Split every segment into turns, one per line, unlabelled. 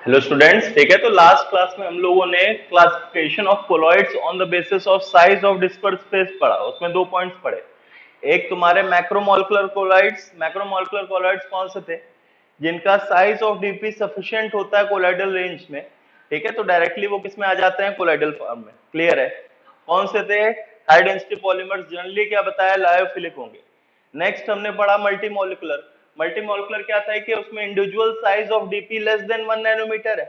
Hello students, ठीक है। तो लास्ट क्लास में हम लोगों ने classification of colloids on the basis of size of disperse space पढ़ा। उसमें दो पॉइंट्स पढ़े। एक तुम्हारे मैक्रोमोलिकुलर कोलॉइड्स। मैक्रोमोलिकुलर कोलॉइड्स कौन से थे? जिनका साइज ऑफ डीपी सफिशिएंट होता है कोलॉइडल रेंज में, ठीक है। तो डायरेक्टली वो किस में आ जाते हैं? कोलॉइडल फॉर्म में। क्लियर है? कौन से थे? हाई डेंसिटी पॉलीमर्स, जनरली क्या बताया, लायोफिलिक होंगे। नेक्स्ट हमने पढ़ा मल्टीमोलिकुलर। मल्टीमोलिकुलर क्या था कि उसमें individual size of DP less than 1 nanometer है।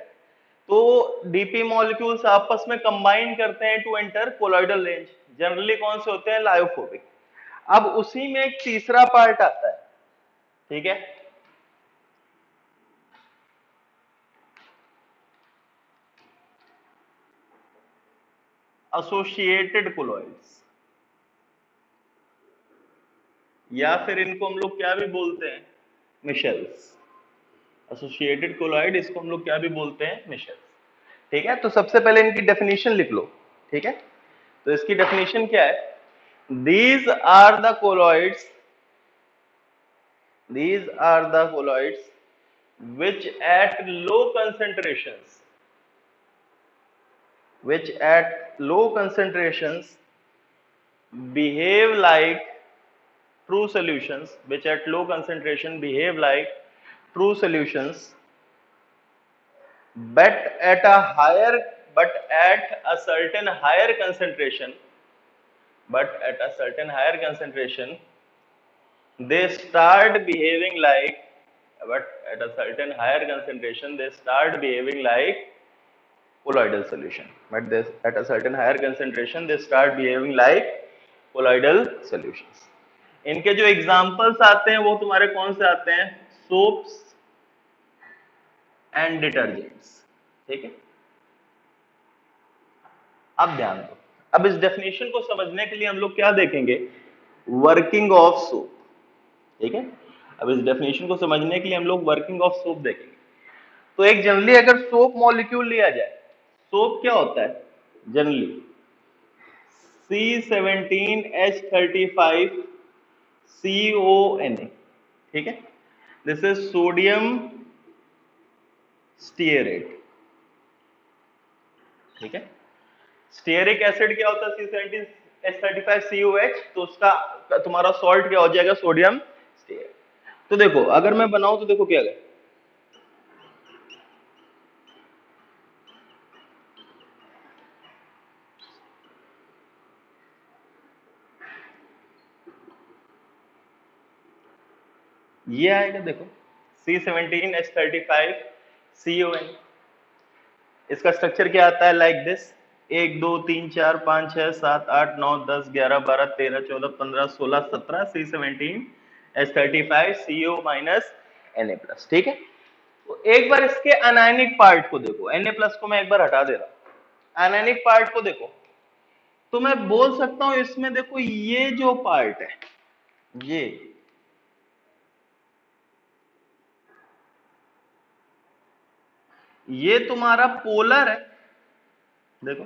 तो डीपी मॉलिक्यूल्स आपस में कंबाइन करते हैं to enter colloidal range. Generally कौन से होते हैं? लायोफोबिक। अब उसी में एक तीसरा पार्ट आता है, ठीक है। एसोसिएटेड कोलॉइड्स, या फिर इनको हम लोग क्या भी बोलते हैं? मिशेल्स। एसोसिएटेड कोलॉइड, इसको हम लोग क्या भी बोलते हैं? मिशेल्स। ठीक है। तो सबसे पहले इनकी डेफिनेशन लिख लो, ठीक है। तो इसकी डेफिनेशन क्या है? These are the colloids. These are the colloids which at low concentrations, behave like true solutions, which at low concentration behave like true solutions, but at a higher, but at a certain higher concentration, but at a certain higher concentration, they start behaving like, but at a certain higher concentration, they start behaving like colloidal solution. But this, at a certain higher concentration, they start behaving like colloidal solutions. इनके जो examples आते हैं वो तुम्हारे कौन से आते हैं? सोप्स एंड डिटर्जेंट्स, ठीक है। अब ध्यान दो, अब इस डेफिनेशन को समझने के लिए हम लोग क्या देखेंगे? वर्किंग ऑफ सोप, ठीक है। अब इस डेफिनेशन को समझने के लिए हम लोग वर्किंग ऑफ सोप देखेंगे। तो एक जनरली अगर सोप मॉलिक्यूल लिया जाए, सोप क्या होता है जनरली? C17H35CONA, ठीक है। दिस इज सोडियम स्टीयरेट, ठीक है। स्टीयरिक एसिड क्या होता है? C17H35COH। तो उसका तुम्हारा सॉल्ट क्या हो जाएगा? Sodium stearate. तो देखो, अगर मैं बनाऊं तो देखो क्या है, ये आएगा देखो, C17H35CON। इसका स्ट्रक्चर क्या आता है? Like this, 1 2 3 4 5 6 7 8 9 10 11 12 13 14 15 16 C17H35CO minus Na plus, ठीक है। तो एक बार इसके अनायनिक पार्ट को देखो। Na प्लस को मैं एक बार हटा दे रहा हूं, अनायनिक पार्ट को देखो। तो मैं बोल सकता हूं इसमें देखो, ये जो पार्ट है, ये तुम्हारा पोलर है। देखो,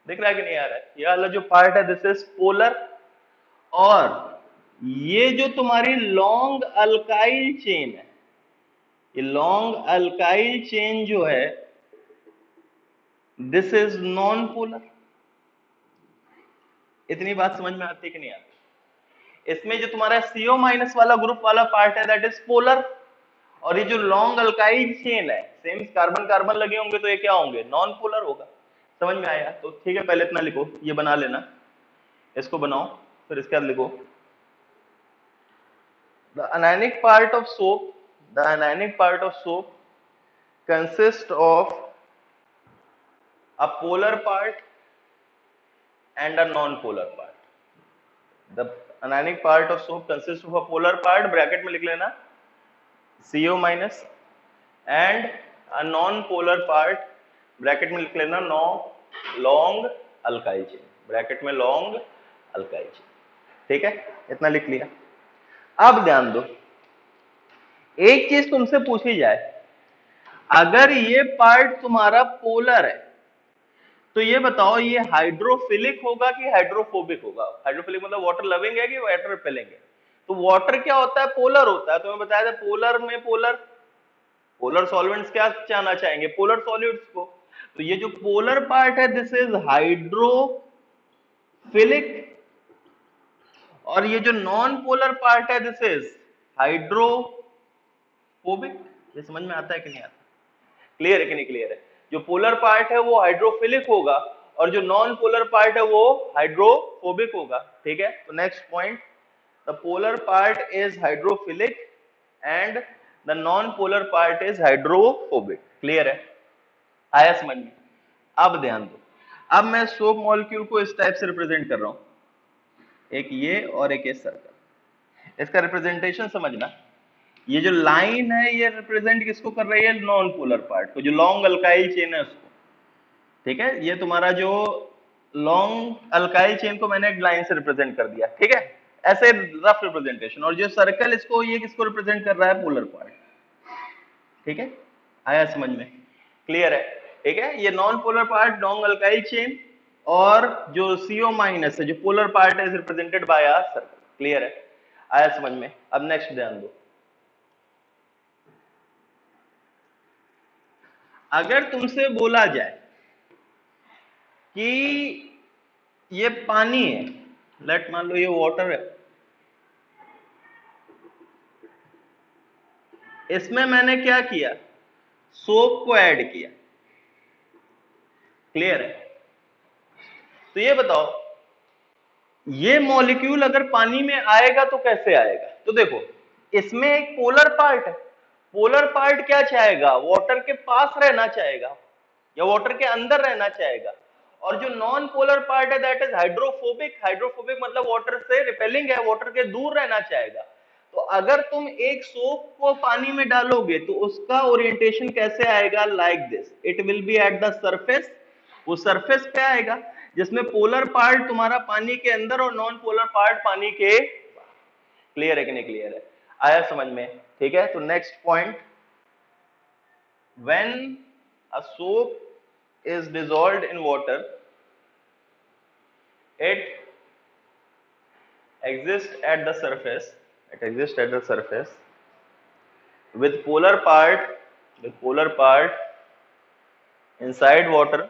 दिख रहा है कि नहीं आ रहा है? ये वाला जो पार्ट है दिस इज पोलर। और ये जो तुम्हारी लॉन्ग अल्काइल चेन है, ये लॉन्ग अल्काइल चेन जो है दिस इज नॉन पोलर। इतनी बात समझ में आती है कि नहीं आती? इसमें जो तुम्हारा CO माइनस वाला ग्रुप वाला पार्ट है दैट इज पोलर। और ये जो लॉन्ग अल्काइल चेन है, सेम कार्बन कार्बन लगे होंगे तो ये क्या होंगे? नॉन पोलर होगा। समझ में आया? तो ठीक है, पहले इतना लिखो, ये बना लेना, इसको बनाओ, फिर इसके बाद लिखो the anionic part of soap, the anionic part of soap consists of a polar part and a non-polar part. The anionic part of soap consists of a polar part, bracket में लिख लेना CO minus, and a non-polar part, bracket में लिख लेना long alkyl chain, bracket में long alkyl chain, ठीक है। इतना लिख लिया। अब ध्यान दो, एक चीज तुमसे पूछी जाए, अगर ये पार्ट तुम्हारा पोलर है तो ये बताओ, ये हाइड्रोफिलिक होगा कि हाइड्रोफोबिक होगा? हाइड्रोफिलिक मतलब वाटर लविंग है कि वाटर रिपेलिंग है? तो वाटर क्या होता है? पोलर होता है। तो मैं बताया था पोलर में पोलर, पोलर सॉल्वेंट्स क्या जाना चाहेंगे? पोलर सॉल्यूट्स को। तो ये जो पोलर पार्ट है दिस इज हाइड्रोफिलिक, और ये जो नॉन पोलर पार्ट है दिस इज हाइड्रोफोबिक। ये समझ में आता है कि नहीं आता? क्लियर है कि नहीं क्लियर है? जो पोलर पार्ट है वो हाइड्रोफिलिक होगा और जो नॉन पोलर पार्ट है वो हाइड्रोफोबिक होगा। ठीक है, तो next point, the polar part is hydrophilic and the non polar part is hydrophobic. Clear है? आया समझ में? अब ध्यान दो, अब मैं सोप मॉलिक्यूल को इस टाइप से रिप्रेजेंट कर रहा हूं, एक ये और एक ये सर्कल। इसका रिप्रेजेंटेशन समझना, ये जो लाइन है ये रिप्रेजेंट किसको कर रही है? नॉन पोलर पार्ट को, जो लॉन्ग अल्काइल चेन है उसको। ठीक है, ये तुम्हारा जो लॉन्ग अल्काइल चेन को मैंने एक लाइन से रिप्रेजेंट कर दिया। ठीक है, ऐसे रफ रिप्रेजेंटेशन। और जो सर्कल इसको, ये किसको रिप्रेजेंट कर रहा है? Polar part. ठीक है, आया समझ में? क्लियर है? ठीक है, ये non polar part long alkyl chain, और जो CO माइनस है जो पोलर पार्ट है, is represented by a circle. Clear है? आया समझ में? अब नेक्स्ट ध्यान दो, अगर तुमसे बोला जाए कि ये पानी है, लेट मान लो ये वाटर है, इसमें मैंने क्या किया? सोप को ऐड किया। क्लियर है? तो ये बताओ, ये मॉलिक्यूल अगर पानी में आएगा तो कैसे आएगा? तो देखो, इसमें एक पोलर पार्ट है, पोलर पार्ट क्या चाहेगा? वाटर के पास रहना चाहेगा या वाटर के अंदर रहना चाहेगा। और जो नॉन पोलर पार्ट है दैट इज हाइड्रोफोबिक। हाइड्रोफोबिक मतलब वाटर से रिपेलिंग है, वाटर के दूर रहना चाहेगा। तो अगर तुम एक सोप को पानी में डालोगे तो उसका ओरिएंटेशन कैसे आएगा? Like this, it will be at the surface. वो सरफेस पे आएगा जिसमें पोलर पार्ट तुम्हारा पानी के अंदर और नॉन पोलर पार्ट पानी के। क्लियर है कि नहीं क्लियर है? आया समझ में? ठीक है, तो next point, when a soap is dissolved in water, it exists at the surface, it exists at the surface with polar part, with polar part inside water,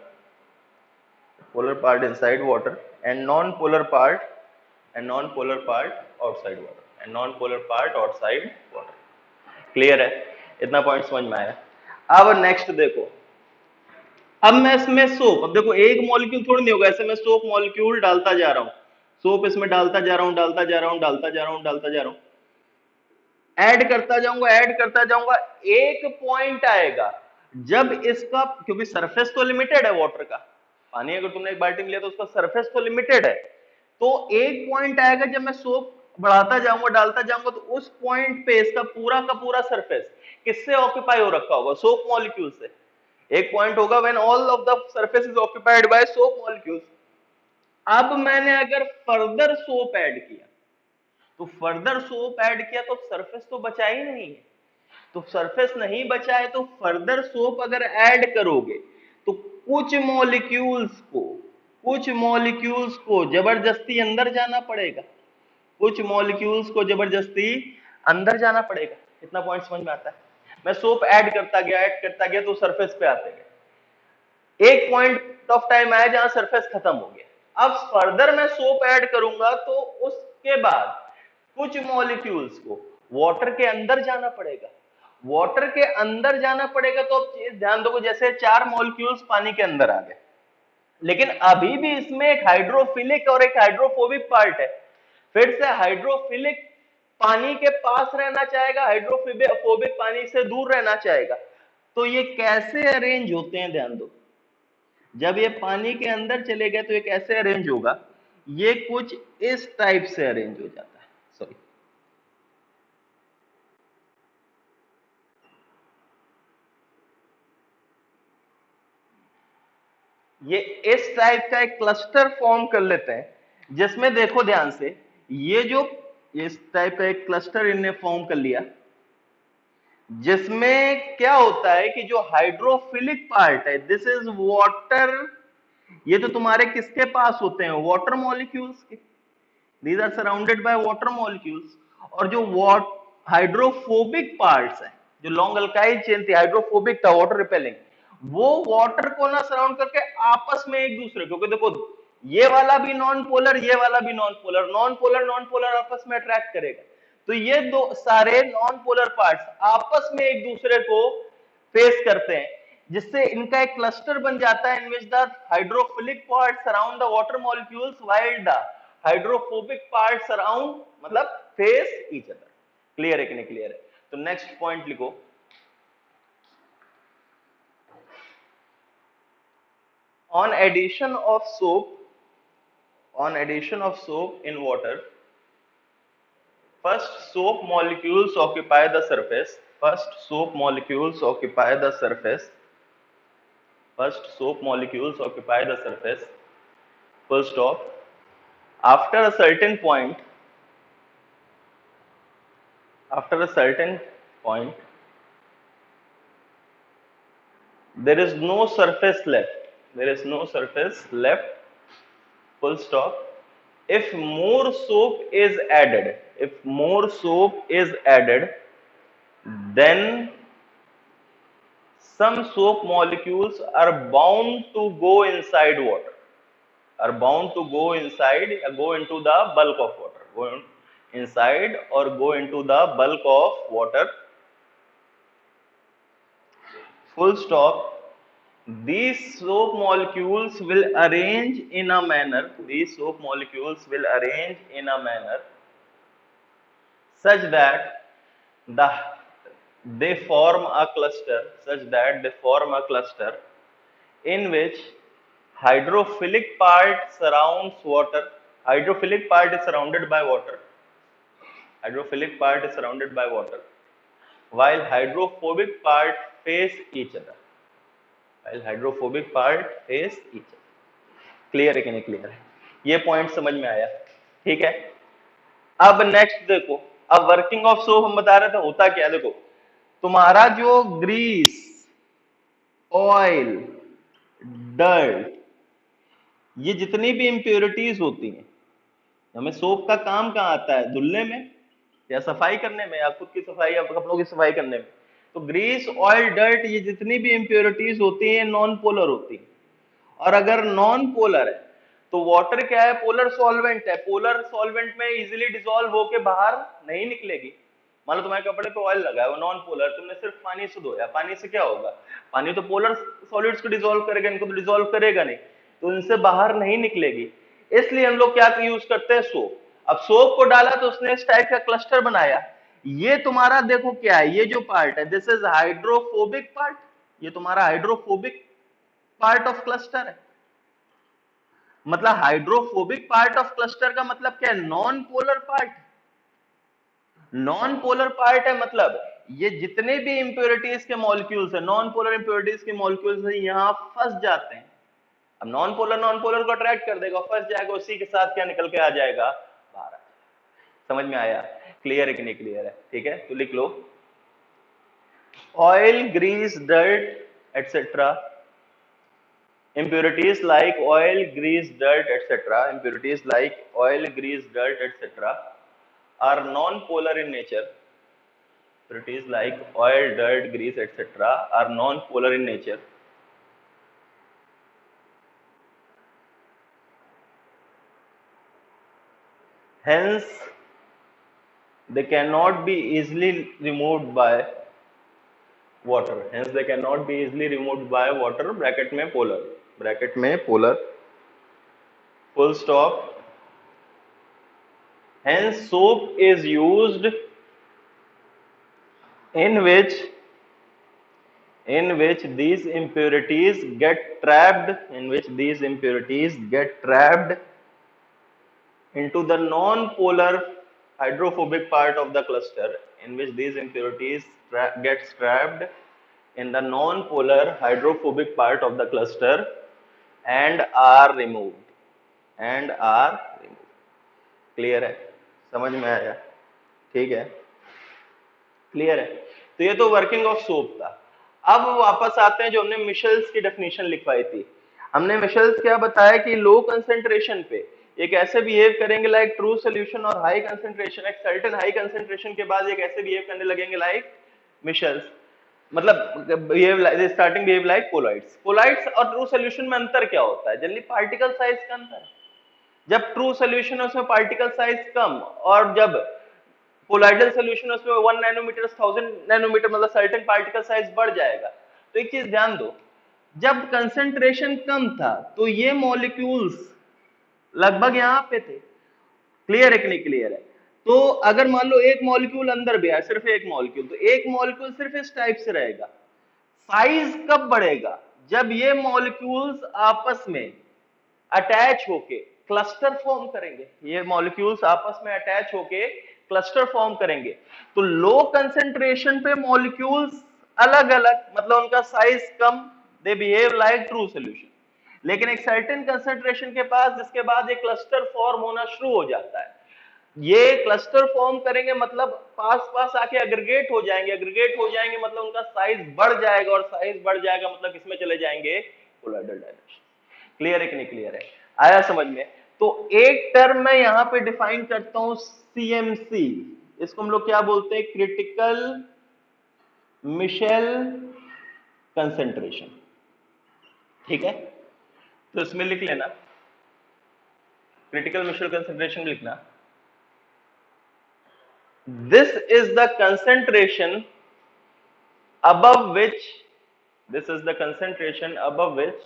polar part inside water, and non-polar part, and non-polar part outside water, and non-polar part outside water. Clear है? इतना point समझ में आया? अब next देखो, अब मैं इसमें सोप, अब देखो एक मॉलिक्यूल थोड़ी नहीं होगा, ऐसे मैं सोप मॉलिक्यूल डालता जा रहा हूं, सोप इसमें डालता जा रहा हूं, डालता जा रहा हूं, डालता जा रहा हूं, डालता जा रहा हूं, ऐड करता जाऊंगा, ऐड करता जाऊंगा। एक पॉइंट आएगा जब इसका, क्योंकि सरफेस तो लिमिटेड है वाटर का, पानी अगर तुमने एक बाल्टी में लिया तो उसका सरफेस तो लिमिटेड है, तो एक पॉइंट आएगा जब मैं सोप बढ़ाता जाऊंगा, डालता जाऊंगा, तो उस पॉइंट पे इसका पूरा का पूरा सरफेस किससे ऑक्यूपाई हो रखा होगा? सोप मॉलिक्यूल से। एक पॉइंट होगा when all of the surface is occupied by soap molecules. अब मैंने अगर फर्दर सोप ऐड किया, तो फर्दर सोप ऐड किया तो सरफेस तो बचा ही नहीं है। तो सरफेस नहीं बचा है तो फर्दर सोप अगर ऐड करोगे तो कुछ मॉलिक्यूल्स को जबरदस्ती अंदर जाना पड़ेगा, कुछ मॉलिक्यूल्स को जबरदस्ती अंदर जाना पड़ेगा। इतना पॉइंट समझ में आता है? मैं सोप ऐड करता गया, ऐड करता गया, तो सरफेस पे आते गए, एक पॉइंट ऑफ टाइम आया जहां सरफेस खत्म हो गया। अब फर्दर मैं सोप ऐड करूंगा तो उसके बाद कुछ मॉलिक्यूल्स को वाटर के अंदर जाना पड़ेगा, वाटर के अंदर जाना पड़ेगा। तो अब ध्यान दो, जैसे 4 मॉलिक्यूल्स पानी के अंदर आ गए, लेकिन अभी भी इसमें एक हाइड्रोफिलिक और एक हाइड्रोफोबिक पार्ट है। फिर से हाइड्रोफिलिक पानी के पास रहना चाहेगा, हाइड्रोफोबिक पानी से दूर रहना चाहेगा। तो ये कैसे अरेंज होते हैं? ध्यान दो, जब ये पानी के अंदर चले गए तो ये कैसे अरेंज होगा? ये कुछ इस टाइप से अरेंज हो जाता है। सॉरी, ये इस टाइप का एक क्लस्टर फॉर्म कर लेते हैं, जिसमें देखो ध्यान से, ये जो इस टाइप का एक क्लस्टर इनने फॉर्म कर लिया, जिसमें क्या होता है कि जो हाइड्रोफिलिक पार्ट है दिस इज वाटर, ये तो तुम्हारे किसके पास होते हैं? वाटर मॉलिक्यूल्स के। These are surrounded by water molecules. और जो हाइड्रोफोबिक पार्ट्स हैं जो लॉन्ग अल्काइल चेन थी, हाइड्रोफोबिक था, वाटर रिपेलिंग, वो वाटर को ना सराउंड करके आपस में एक दूसरे, क्योंकि देखो ये वाला भी नॉन पोलर, ये वाला भी नॉन पोलर, नॉन पोलर आपस में अट्रैक्ट करेगा, तो ये दो सारे नॉन पोलर पार्ट्स आपस में एक दूसरे को फेस करते हैं, जिससे इनका एक क्लस्टर बन जाता है in which the hydrophilic part surround the water molecules while the hydrophobic part surround, मतलब फेस ईच अदर। क्लियर है कि नहीं क्लियर है? तो नेक्स्ट पॉइंट लिखो, on addition of soap, on addition of soap in water, first soap molecules occupy the surface, first soap molecules occupy the surface, first soap molecules occupy the surface, full stop. After a certain point, after a certain point, there is no surface left, there is no surface left, full stop. If more soap is added, if more soap is added, then some soap molecules are bound to go inside water, are bound to go inside, go into the bulk of water, go inside or go into the bulk of water, full stop. These soap molecules will arrange in a manner, these soap molecules will arrange in a manner such that the they form a cluster, such that they form a cluster in which hydrophilic part surrounds water, hydrophilic part is surrounded by water, hydrophilic part is surrounded by water, while hydrophobic part face each other, while hydrophobic part face each other. Clear है कि नहीं clear है? ये point समझ में आया? ठीक है। अब नेक्स्ट देखो, अब वर्किंग ऑफ सोप हम बता रहे थे होता क्या, देखो तुम्हारा जो ग्रीस, ऑयल, डर्ट, ये जितनी भी इंप्योरिटीज होती हैं, हमें सोप का काम कहाँ आता है? धुलने में या सफाई करने में, या खुद की सफाई या कपड़ों की सफाई करने में। तो ग्रीस, ऑयल, डर्ट, ये जितनी भी इंप्योरिटीज होती हैं नॉन पोलर होती हैं, और अगर नॉन पोलर है तो वाटर क्या है? पोलर सॉल्वेंट है, पोलर सॉल्वेंट में इजीली डिसॉल्व होके बाहर नहीं निकलेगी। मान लो तुम्हारे कपड़े पे ऑयल लगा है, वो नॉन पोलर, तुमने सिर्फ पानी से धोया, पानी से क्या होगा? पानी तो पोलर सॉलिड्स को डिसॉल्व करेगा, इनको तो डिसॉल्व करेगा नहीं, तो इनसे बाहर नहीं निकलेगी। इसलिए हम लोग क्या यूज करते हैं? सोप। अब सोप को डाला तो उसने इस टाइप का क्लस्टर बनाया। ये तुम्हारा देखो क्या है, ये जो पार्ट है दिस इज हाइड्रोफोबिक पार्ट, ये तुम्हारा हाइड्रोफोबिक पार्ट ऑफ क्लस्टर है। मतलब हाइड्रोफोबिक पार्ट ऑफ क्लस्टर का मतलब क्या है? Non polar part, non polar part है, मतलब ये जितने भी इंप्योरिटीज के मॉलिक्यूल्स है, नॉन पोलर इंप्योरिटीज के मॉलिक्यूल्स है, यहां फंस जाते हैं। अब नॉन पोलर को अट्रैक्ट कर देगा, फंस जाएगा, उसी के साथ क्या निकल के आ जाएगा? बाहर आ जाएगा। समझ में आया? क्लियर है कि नहीं क्लियर है? ठीक है, तो लिख लो, oil, grease, dirt etcetera, impurities like oil, grease, dirt, etc. Impurities like oil, grease, dirt, etc. are non-polar in nature. Impurities like oil, dirt, grease, etc. are non-polar in nature. Hence, they cannot be easily removed by water. Hence, they cannot be easily removed by water. Bracket में polar. Bracket में polar. Full stop. Hence, soap is used in which these impurities get trapped, in which these impurities get trapped into the non-polar hydrophobic part of the cluster, in which these impurities gets trapped in the non-polar hydrophobic part of the cluster and are removed, and are removed. Clear है? समझ में आया? ठीक है, clear है? तो ये तो वर्किंग ऑफ सोप था। अब वापस आते हैं जो हमने मिशेल्स की डेफिनेशन लिखवाई थी। हमने मिशेल्स क्या बताया कि लो कंसेंट्रेशन पे ये कैसे बिहेव करेंगे लाइक ट्रू सोल्यूशन, और हाई कंसेंट्रेशन, एक सर्टेन हाई कंसेंट्रेशन के बाद ये कैसे बिहेव करने लगेंगे लाइक मिशेल्स, मतलब starting behave like colloids. Colloids और ट्रू सोल्यूशन में अंतर क्या होता है? जनरली पार्टिकल साइज का अंतर है। जब ट्रू सोल्यूशन है उसमें पार्टिकल साइज कम, और जब कोलाइडल सोल्यूशन है उसमें 1 नैनोमीटर 1000 नैनोमीटर, मतलब सर्टेन पार्टिकल साइज बढ़ जाएगा। तो एक चीज ध्यान दो, जब कंसंट्रेशन कम था तो ये मॉलिक्यूल्स लगभग यहां पे थे। क्लियर है कि नहीं क्लियर है? तो अगर मान लो एक मॉलिक्यूल अंदर भी है, सिर्फ एक मॉलिक्यूल, तो एक मॉलिक्यूल सिर्फ इस टाइप से रहेगा। साइज कब बढ़ेगा? जब ये मॉलिक्यूल्स आपस में अटैच होके क्लस्टर फॉर्म करेंगे। ये मॉलिक्यूल्स आपस में अटैच होके क्लस्टर फॉर्म करेंगे। तो लो कंसेंट्रेशन पे मॉलिक्यूल्स अलग अलग, मतलब उनका size come, they behave like true solution. लेकिन एक सर्टेन कंसेंट्रेशन के पास, जिसके बाद एक क्लस्टर फॉर्म होना शुरू हो जाता है। ये क्लस्टर फॉर्म करेंगे मतलब पास पास आके एग्रीगेट हो जाएंगे, एग्रीगेट हो जाएंगे मतलब उनका साइज बढ़ जाएगा, और साइज बढ़ जाएगा मतलब किसमें चले जाएंगे? Colloidal dimension. क्लियर है कि नहीं क्लियर है? आया समझ में? तो एक टर्म मैं यहां पे डिफाइन करता हूं, सीएमसी। इसको हम लोग क्या बोलते हैं? Critical micelle concentration. ठीक है, तो इसमें लिख लेना, क्रिटिकल मिशेल कंसेंट्रेशन लिखना, this is the concentration above which, this is the concentration above which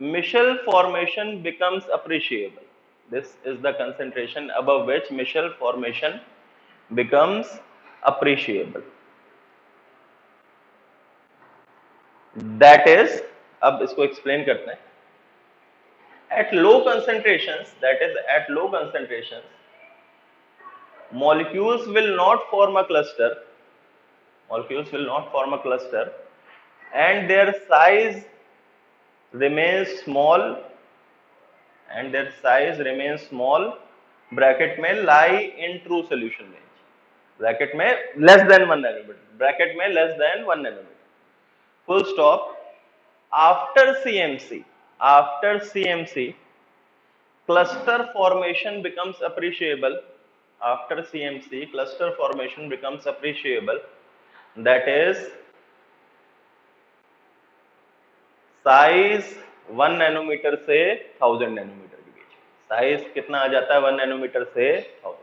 Michel formation becomes appreciable. This is the concentration above which Michel formation becomes appreciable. That is, अब इसको explain करते हैं। At low concentrations, that is at low concentrations, molecules will not form a cluster. Molecules will not form a cluster, and their size remains small, and their size remains small, bracket में lie in true solution range, bracket में less than 1 nanometer, bracket में less than 1 nanometer, full stop. After CMC, after CMC, cluster formation becomes appreciable. After CMC, cluster formation becomes appreciable. That is, size 1 nanometre से 1000 nanometre के बीच। Size कितना आ जाता है? 1 nanometre से 1000।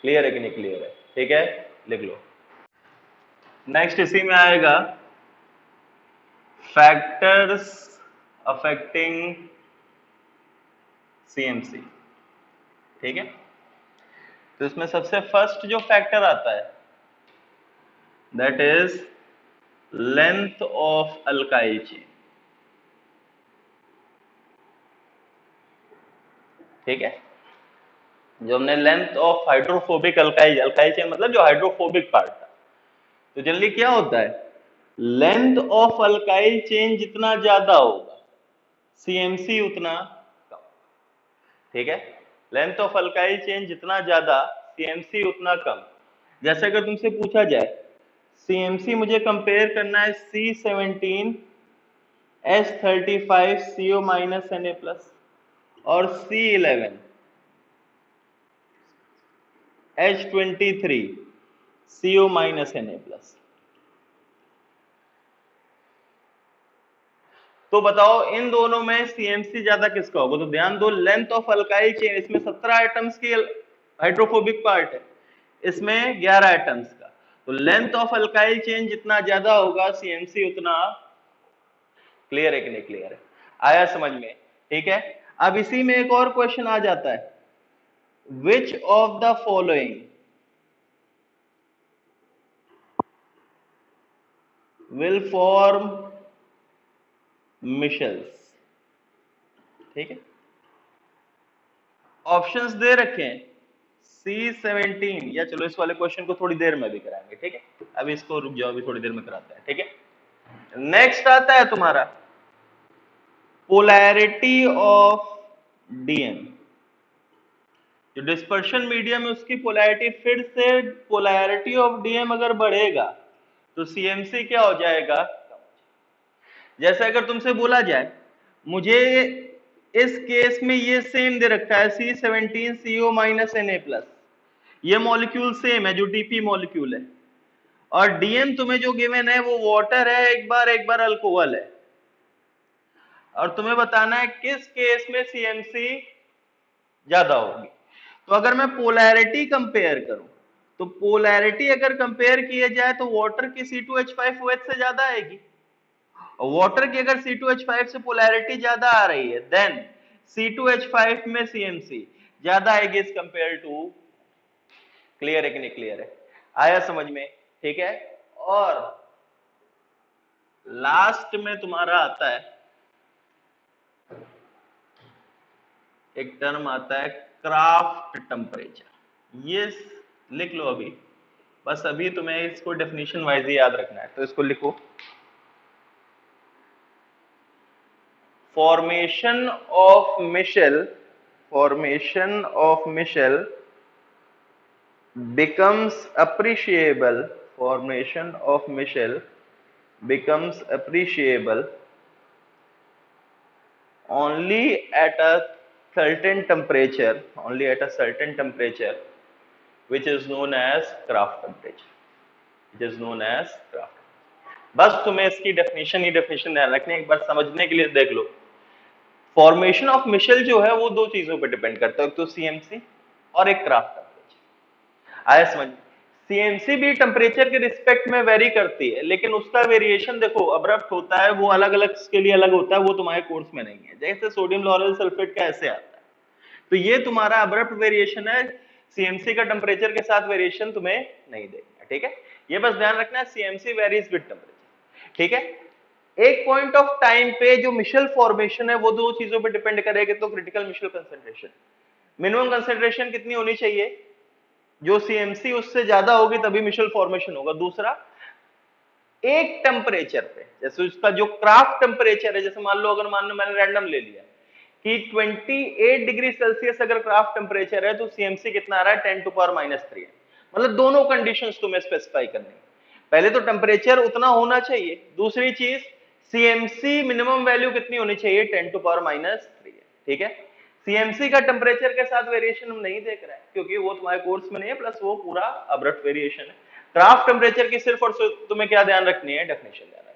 Clear है कि नहीं क्लियर है? ठीक है, लिख लो। नेक्स्ट इसी में आएगा फैक्टर्स अफेक्टिंग सीएमसी। ठीक है, तो इसमें सबसे फर्स्ट जो फैक्टर आता है that is length of alkyl chain. ठीक है, जो हमने length of hydrophobic alkyl, alkyl chain मतलब जो हाइड्रोफोबिक पार्ट था, तो जनरली क्या होता है? लेंथ ऑफ अल्काइल चेन जितना ज्यादा होगा, सीएमसी उतना कम। ठीक है, लेंथ ऑफ अल्काइल चेन जितना ज्यादा, सीएमसी उतना कम। जैसे अगर तुमसे पूछा जाए सीएमसी मुझे कंपेयर करना है C17 H35 CO minus Na plus और C11 H23 CO minus Na plus, तो बताओ इन दोनों में सीएमसी ज्यादा किसका होगा? तो ध्यान दो, लेंथ ऑफ अल्काइल चेन, इसमें 17 एटम्स की हाइड्रोफोबिक पार्ट है, इसमें 11 एटम्स का। तो लेंथ ऑफ अल्काइल चेन जितना ज्यादा होगा, सीएमसी उतना। क्लियर है कि नहीं क्लियर है? आया समझ में? ठीक है, अब इसी में एक और क्वेश्चन आ जाता है, which of the following will form Michels. ठीक है, ऑप्शंस दे रखे हैं C17, या चलो इस वाले क्वेश्चन को थोड़ी देर में भी कराएंगे। ठीक है, अभी इसको रुक जाओ, अभी थोड़ी देर में कराते हैं। ठीक है, नेक्स्ट आता है तुम्हारा पोलैरिटी ऑफ डीएम। जो डिस्पर्शन मीडियम है उसकी पोलैरिटी, फिर से पोलैरिटी ऑफ डीएम अगर बढ़ेगा तो सीएमसी क्या हो जाएगा? जैसे अगर तुमसे बोला जाए मुझे इस केस में ये सेम दे रखा है C17 CO minus Na plus, ये मॉलिक्यूल सेम है जो डीपी मॉलिक्यूल है, और डीएम तुम्हें जो गिवन है वो वाटर है, एक बार अल्कोहल है, और तुम्हें बताना है किस केस में सीएमसी ज्यादा होगी। तो अगर मैं पोलैरिटी कंपेयर करूं, तो पोलैरिटी अगर कंपेयर किया जाए तो वाटर की C2H5OH से ज्यादा आएगी, और वाटर की अगर C2H5 से पोलैरिटी ज्यादा आ रही है, देन C2H5 में सीएमसी ज्यादा आएगी एज कंपेयर टू। क्लियर है कि नहीं क्लियर है? आया समझ में? ठीक है। और लास्ट में तुम्हारा आता है एक टर्म आता है क्राफ्ट टेम्परेचर। ये लिख लो अभी, बस अभी तुम्हें इसको डेफिनेशन वाइज ही याद रखना है, तो इसको लिखो। Formation of micelle becomes appreciable formation of Michel becomes appreciable only at a certain temperature which is known as Kraft temperature, बस तुम्हें इसकी डेफिनेशन ध्यान रखनी है, एक बार समझने के लिए देख लो। फॉर्मेशन ऑफ मिशेल जो है वो दो चीजों पर डिपेंड करता है, एक तो सीएमसी और एक क्राफ्ट टेम्परेचर। आया समझ? सीएमसी भी टेम्परेचर के रिस्पेक्ट में वेरी करती है, लेकिन उसका वेरिएशन देखो अब्रप्ट होता है, वो अलग अलग के लिए अलग होता है, वो तुम्हारे कोर्स में नहीं है। जैसे सोडियम लॉरेल सल्फेट का ऐसे आता है, तो ये तुम्हारा अब्रप्ट वेरिएशन है, सीएमसी का टेम्परेचर के साथ वेरिएशन तुम्हें नहीं देगा। ठीक है, ये बस ध्यान रखना, सीएमसी वेरीज विद टेम्परेचर। ठीक है, एक पॉइंट ऑफ टाइम पे जो मिशेल फॉर्मेशन है वो दो चीजों पे डिपेंड करेगा। तो critical micelle concentration, minimum concentration कितनी होनी चाहिए, जो सीएमसी उससे ज्यादा होगी तभी मिशेल फॉर्मेशन होगा। दूसरा, एक टेम्परेचर पे, जैसे उसका जो क्राफ्ट टेम्परेचर है, जैसे मान लो मैंने रैंडम ले लिया कि 28 डिग्री सेल्सियस अगर क्राफ्ट टेम्परेचर है तो सीएमसी कितना आ रहा है, 10⁻³ है। मतलब दोनों कंडीशंस तुम्हें स्पेसिफाई करनी है। पहले तो टेम्परेचर उतना होना चाहिए, दूसरी चीज सीएमसी मिनिमम वैल्यू कितनी होनी चाहिए, 10⁻³ है। ठीक है, सीएमसी का टेम्परेचर के साथ वेरिएशन हम नहीं देख रहे हैं क्योंकि वो तुम्हारे कोर्स में नहीं है, प्लस वो पूरा अब्रप्ट वेरिएशन है। क्राफ्ट टेम्परेचर की सिर्फ और सिर्फ तुम्हें क्या ध्यान रखनी है, डेफिनेशन ध्यान रखनी।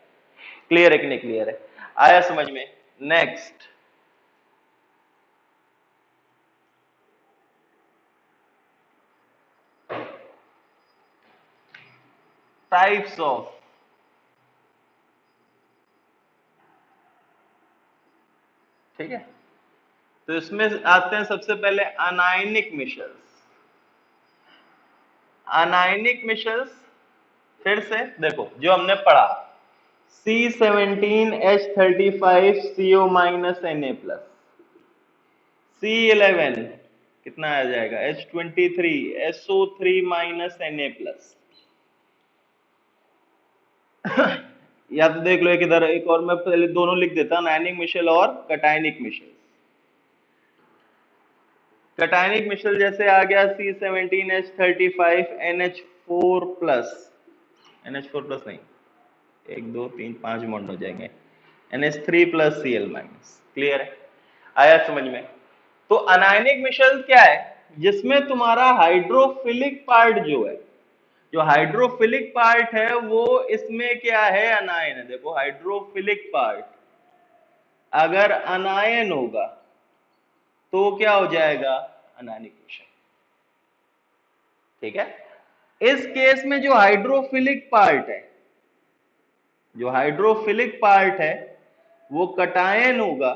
क्लियर है कि नहीं क्लियर है? आया समझ में? नेक्स्ट, टाइप्स ऑफ, ठीक है, तो इसमें आते हैं सबसे पहले अनायनिक मिशेल्स। अनायनिक मिशेल्स फिर से देखो जो हमने पढ़ा, C17H35CO- Na+, C11 कितना आ जाएगा, H23SO3 Na+। या तो देख लो एक इधर, एक और मैं पहले दोनों लिख देता, अनायनिक मिशेल और कटायनिक मिशेल। कटायनिक मिशेल जैसे आ गया C17H35NH4+, NH4+ नहीं, 1 2 3 5 बॉन्ड हो जाएंगे, NH3+Cl-। क्लियर है? आया समझ में? तो अनायनिक मिशेल क्या है, जिसमें तुम्हारा हाइड्रोफिलिक पार्ट जो है, जो हाइड्रोफिलिक पार्ट है वो इसमें क्या है, अनायन है। देखो हाइड्रोफिलिक पार्ट अगर अनायन होगा तो क्या हो जाएगा, अनायनिक मिशेल। ठीक है, इस केस में जो हाइड्रोफिलिक पार्ट है, जो हाइड्रोफिलिक पार्ट है वो कटायन होगा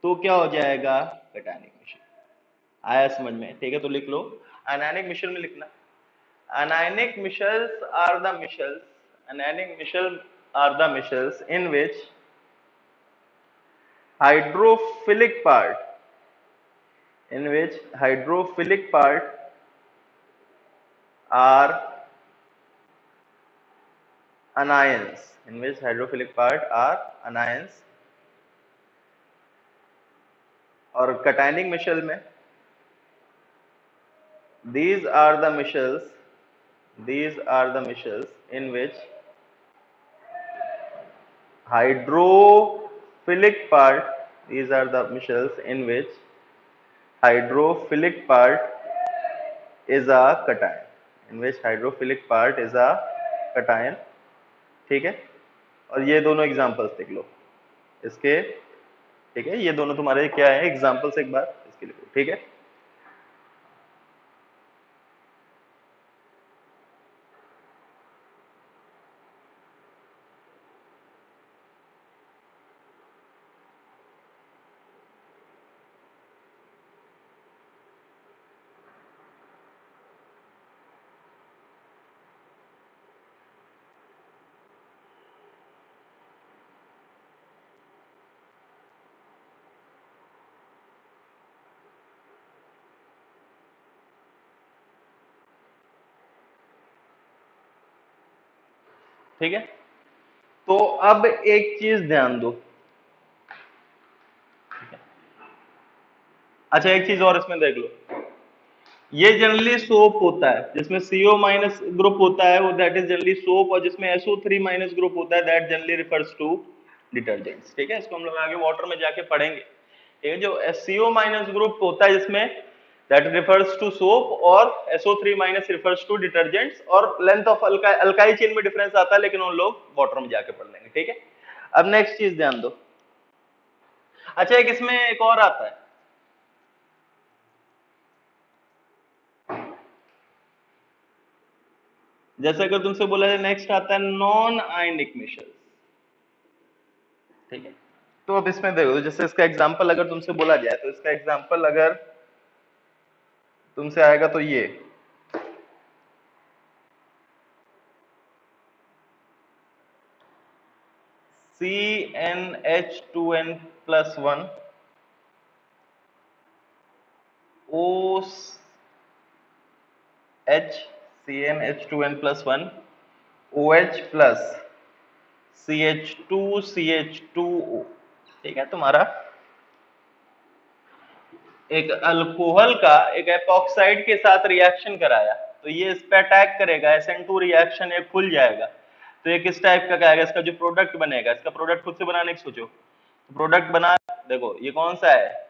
तो क्या हो जाएगा, कटायनिक मिशेल। आया समझ में? ठीक है, तो लिख लो, अनायनिक मिशेल में लिखना, anionic missiles are the missiles, anionic missiles are the missiles in which hydrophilic part, in which hydrophilic part are anions, in which hydrophilic part are anions। और cationic मिशेल में these are the missiles, these are the missiles in which hydrophilic part, these are the missiles in which hydrophilic part is a cation, in which hydrophilic part is a cation, ठीक है। और ये दोनों examples देख लो इसके, ठीक है, ये दोनों तुम्हारे क्या है एग्जांपल्स, एक बार इसके लिए, ठीक है। ठीक है, तो अब एक चीज ध्यान दो। अच्छा, एक चीज और इसमें देख लो, ये जनरली सोप होता है, जिसमें CO माइनस ग्रुप होता है वो दैट इज जनरली सोप, और जिसमें SO3 माइनस ग्रुप होता है that generally refers to detergents, ठीक है। इसको हम लोग आगे वाटर में जाके पढ़ेंगे, ठीक है। जो CO माइनस ग्रुप होता है जिसमें दैट रिफर्स टू सोप, और SO3 minus refers to detergents, और लेंथ ऑफ अल्काइल चेन में डिफरेंस आता है, लेकिन उन लोग वाटर में जाके पढ़ लेंगे, ठीक है। अब नेक्स्ट चीज ध्यान दो। अच्छा, एक इसमें एक और आता है, जैसे अगर तुमसे बोला जाए नेक्स्ट आता है नॉन आयनिक मिशेल्स, ठीक है। तो अब इसमें देखो, जैसे इसका एग्जांपल अगर तुमसे बोला जाए, तो इसका एग्जांपल अगर तुमसे आएगा तो ये CnH2n+1 OH, CnH2n+1 OH plus CH2CH2O, ठीक है। तुम्हारा एक अल्कोहल का एक एपॉक्साइड के साथ रिएक्शन कराया, तो ये इस पे अटैक करेगा, SN2 रिएक्शन एक खुल जाएगा, तो एक इस टाइप का क्या आएगा, इसका जो प्रोडक्ट बनेगा, इसका प्रोडक्ट खुद से बनाने की सोचो, तो प्रोडक्ट बना, देखो ये कौन सा है,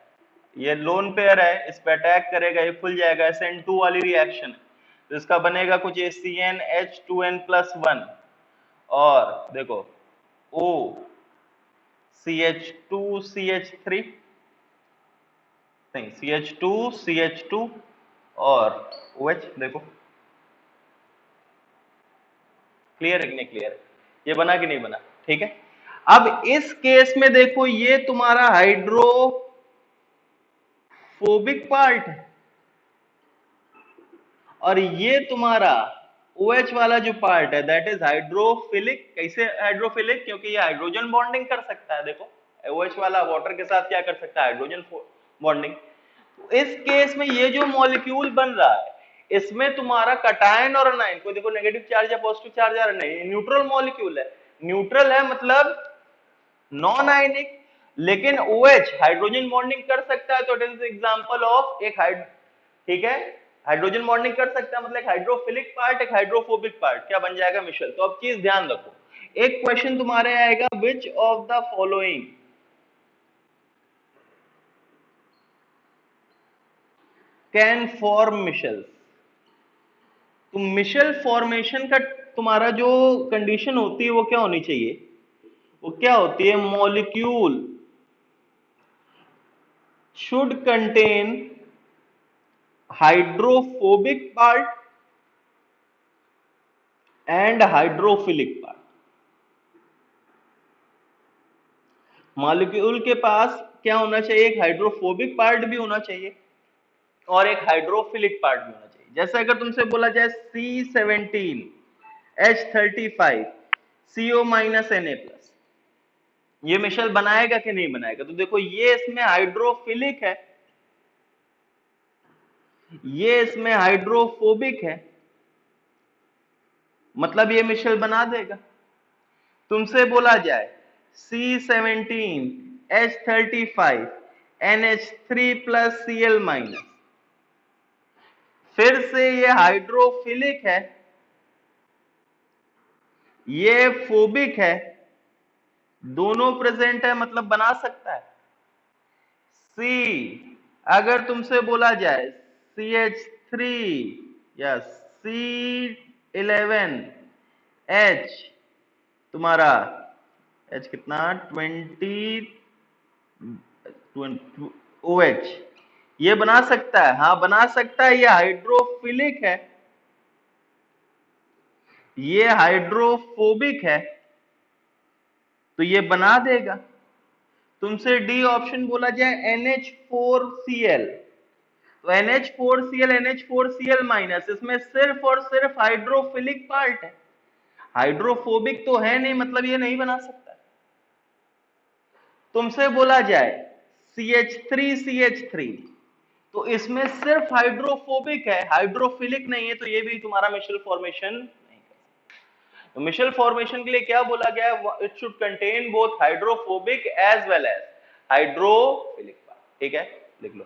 ये लोन पेयर है, इस पे अटैक करेगा, ये खुल जाएगा, SN2 वाली रिएक्शन है, तो इसका बनेगा कुछ CnH2n+1, और देखो O CH2CH3, नहीं CH2CH2 और OH, देखो क्लियर है कि नहीं क्लियर, ये बना कि नहीं बना, ठीक है। अब इस केस में देखो, ये तुम्हारा हाइड्रोफोबिक पार्ट है, और ये तुम्हारा OH वाला जो पार्ट है दैट इज हाइड्रोफिलिक। कैसे हाइड्रोफिलिक, क्योंकि ये हाइड्रोजन बॉन्डिंग कर सकता है, देखो OH वाला वाटर के साथ क्या कर सकता है, हाइड्रोजन बॉन्डिंग। तो इस केस में ये जो मॉलिक्यूल बन रहा है, इसमें तुम्हारा कटायन और अनायन, कोई देखो नेगेटिव चार्ज या पॉजिटिव चार्ज आ रहा नहीं, न्यूट्रल मॉलिक्यूल है, न्यूट्रल है मतलब नॉन आयनिक, लेकिन OH हाइड्रोजन बॉन्डिंग कर सकता है, तो इट इज एग्जांपल ऑफ एक ठीक है, हाइड्रोजन बॉन्डिंग कर सकता है, मतलब एक हाइड्रोफिलिक पार्ट, एक हाइड्रोफोबिक पार्ट, क्या बन जाएगा, मिशेल। तो अब चीज ध्यान रखो, एक क्वेश्चन तुम्हारे आएगा, which of the following can form Michels. तो मिशेल फॉर्मेशन का तुम्हारा जो कंडीशन होती है वो क्या होनी चाहिए, वो क्या होती है, molecule should contain hydrophobic part and hydrophilic part. Molecule के पास क्या होना चाहिए, एक हाइड्रोफोबिक पार्ट भी होना चाहिए और एक हाइड्रोफिलिक पार्ट भी होना चाहिए। जैसे अगर तुमसे बोला जाए C17H35 CO minus Na plus, ये मिशेल बनाएगा कि नहीं बनाएगा, तो देखो ये इसमें हाइड्रोफिलिक है, ये इसमें हाइड्रोफोबिक है, मतलब ये मिशेल बना देगा। तुमसे बोला जाए C17H35 NH3 plus Cl minus, फिर से ये हाइड्रोफिलिक है, ये फोबिक है, दोनों प्रेजेंट है, मतलब बना सकता है। सी, अगर तुमसे बोला जाए CH3 या C11H तुम्हारा H कितना 20OH ये बना सकता है, हाँ बना सकता है, ये हाइड्रोफिलिक है, ये हाइड्रोफोबिक है, तो ये बना देगा। तुमसे डी ऑप्शन बोला जाए NH4Cl, तो NH4Cl NH4Cl माइनस, इसमें सिर्फ और सिर्फ हाइड्रोफिलिक पार्ट है, हाइड्रोफोबिक तो है नहीं, मतलब ये नहीं बना सकता। तुमसे बोला जाए CH3CH3, तो इसमें सिर्फ हाइड्रोफोबिक है, हाइड्रोफिलिक नहीं है, तो ये भी तुम्हारा मिशेल फॉर्मेशन नहीं कर। तो मिशेल फॉर्मेशन के लिए क्या बोला गया है? It should contain both hydrophobic as well as hydrophilic part. ठीक है, लिख लो।